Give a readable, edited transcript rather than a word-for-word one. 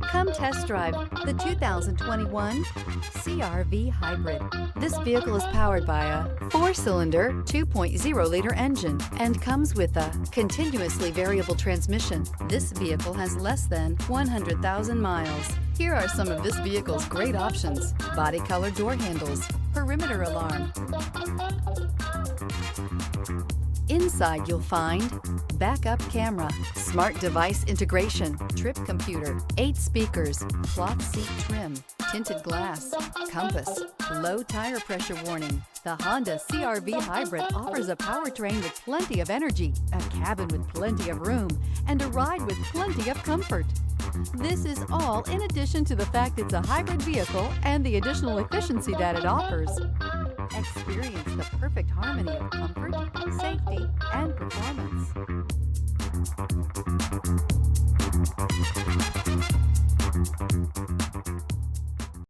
Come test drive the 2021 CR-V Hybrid. This vehicle is powered by a 4-cylinder, 2.0-liter engine and comes with a continuously variable transmission. This vehicle has less than 100,000 miles. Here are some of this vehicle's great options: body color door handles, perimeter alarm. Inside you'll find backup camera, smart device integration, trip computer, 8 speakers, cloth seat trim, tinted glass, compass, low tire pressure warning. The Honda CR-V Hybrid offers a powertrain with plenty of energy, a cabin with plenty of room, and a ride with plenty of comfort. This is all in addition to the fact it's a hybrid vehicle and the additional efficiency that it offers. Experience the perfect harmony of comfort, safety, and performance.